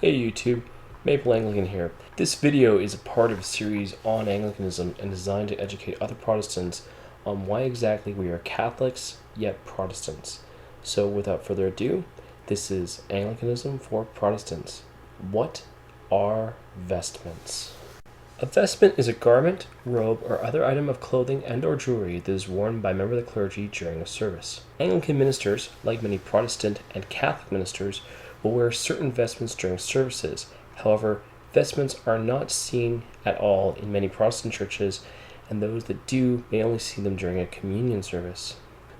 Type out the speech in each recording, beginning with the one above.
Hey YouTube, Maple Anglican here. This video is a part of a series on Anglicanism and designed to educate other Protestants on why exactly we are Catholics yet Protestants. So without further ado, this is Anglicanism for Protestants. What are vestments? A vestment is a garment, robe, or other item of clothing and or jewelry that is worn by a member of the clergy during a service. Anglican ministers, like many Protestant and Catholic ministers, will wear certain vestments during services. However, vestments are not seen at all in many Protestant churches, and those that do may only see them during a communion service.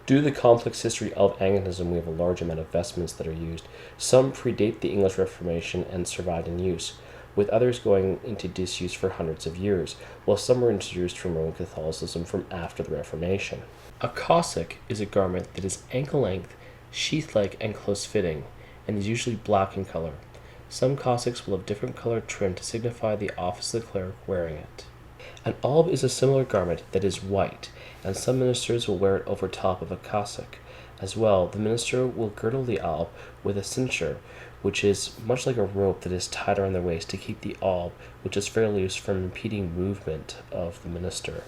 Due to the complex history of Anglicanism, we have a large amount of vestments that are used. Some predate the English Reformation and survived in use, with others going into disuse for hundreds of years, while some were introduced from Roman Catholicism from after the Reformation. A cassock is a garment that is ankle-length, sheath-like, and close-fitting, and is usually black in color. Some cassocks will have different colored trim to signify the office of the cleric wearing it. An alb is a similar garment that is white, and some ministers will wear it over top of a cassock. As well, the minister will girdle the alb with a cincture, which is much like a rope that is tied around their waist to keep the alb, which is fairly loose, from impeding movement of the minister.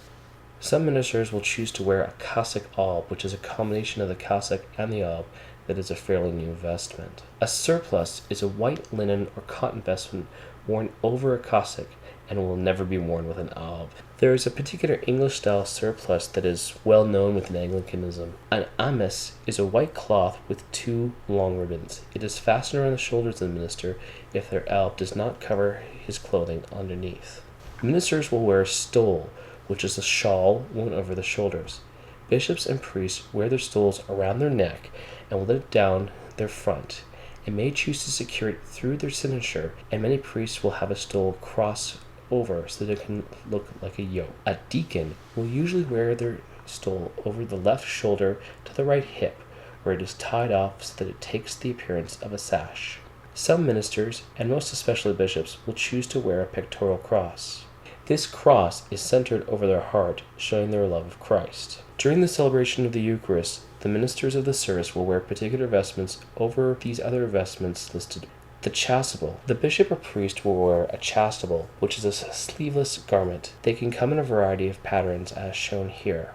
Some ministers will choose to wear a Cassock-alb, which is a combination of the cassock and the alb that is a fairly new vestment. A surplice is a white linen or cotton vestment worn over a cassock and will never be worn with an alb. There is a particular English-style surplice that is well known within Anglicanism. An amice is a white cloth with two long ribbons. It is fastened around the shoulders of the minister if their alb does not cover his clothing underneath. Ministers will wear a stole, which is a shawl worn over the shoulders. Bishops and priests wear their stoles around their neck and will let it down their front, and may choose to secure it through their cincture, and many priests will have a stole cross over so that it can look like a yoke. A deacon will usually wear their stole over the left shoulder to the right hip, where it is tied off so that it takes the appearance of a sash. Some ministers, and most especially bishops, will choose to wear a pectoral cross. This cross is centered over their heart, showing their love of Christ. During the celebration of the Eucharist, the ministers of the service will wear particular vestments over these other vestments listed. The chasuble. The bishop or priest will wear a chasuble, which is a sleeveless garment. They can come in a variety of patterns as shown here.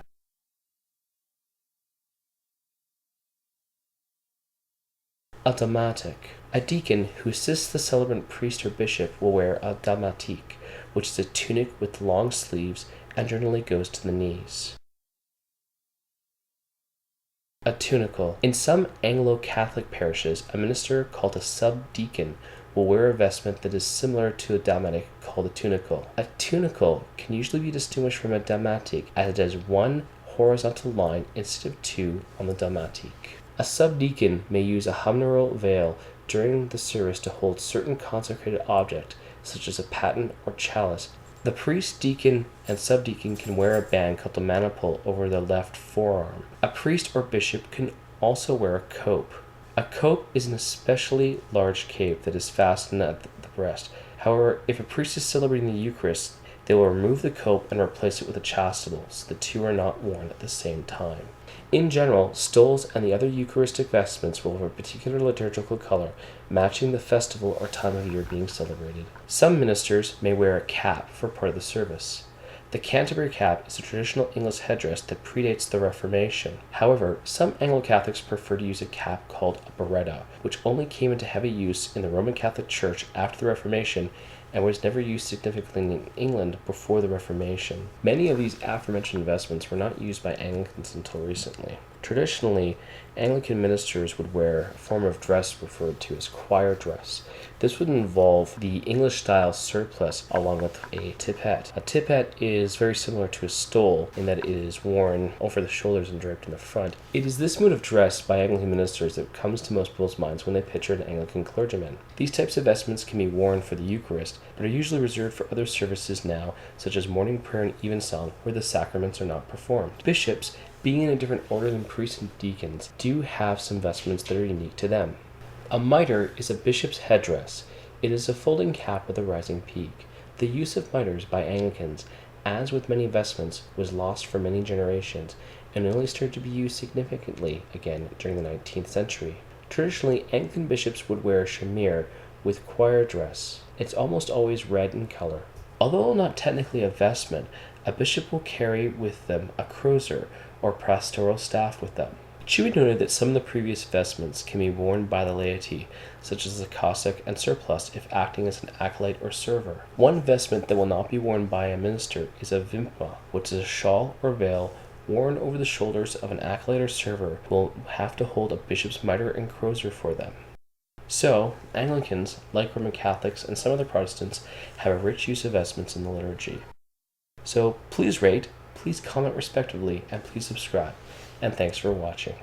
A damatic. A deacon who assists the celebrant priest or bishop will wear a damatique, which is a tunic with long sleeves and generally goes to the knees. A tunicle. In some Anglo-Catholic parishes, a minister called a subdeacon will wear a vestment that is similar to a damatic called a tunicle. A tunicle can usually be distinguished from a damatic as it has one horizontal line instead of two on the damatic. A subdeacon may use a Humeral Veil during the service to hold certain consecrated object, such as a paten or chalice. The priest, deacon, and subdeacon can wear a band called a maniple over their left forearm. A priest or bishop can also wear a cope. A cope is an especially large cape that is fastened at the breast. However, if a priest is celebrating the Eucharist, they will remove the cope and replace it with a chasuble, so the two are not worn at the same time. In general, stoles and the other Eucharistic vestments will have a particular liturgical color, matching the festival or time of year being celebrated. Some ministers may wear a cap for part of the service. The Canterbury Cap is a traditional English headdress that predates the Reformation. However, some Anglo-Catholics prefer to use a cap called a Biretta, which only came into heavy use in the Roman Catholic Church after the Reformation and was never used significantly in England before the Reformation. Many of these aforementioned vestments were not used by Anglicans until recently. Traditionally, Anglican ministers would wear a form of dress referred to as choir dress. This would involve the English-style surplice along with a tippet. A tippet is very similar to a stole in that it is worn over the shoulders and draped in the front. It is this mode of dress by Anglican ministers that comes to most people's minds when they picture an Anglican clergyman. These types of vestments can be worn for the Eucharist, but are usually reserved for other services now, such as morning prayer and evensong, where the sacraments are not performed. Bishops, being in a different order than priests and deacons, do have some vestments that are unique to them. A mitre is a bishop's headdress. It is a folding cap with a rising peak. The use of mitres by Anglicans, as with many vestments, was lost for many generations, and only started to be used significantly again during the 19th century. Traditionally, Anglican bishops would wear a chimere, with choir dress. It's almost always red in color. Although not technically a vestment, a bishop will carry with them a crosier or pastoral staff with them. It should be noted that some of the previous vestments can be worn by the laity, such as the cassock and surplice if acting as an acolyte or server. One vestment that will not be worn by a minister is a vimpa, which is a shawl or veil worn over the shoulders of an acolyte or server who will have to hold a bishop's mitre and crosier for them. So, Anglicans, like Roman Catholics and some other Protestants, have a rich use of vestments in the liturgy. So, please rate, please comment respectively, and please subscribe. And thanks for watching.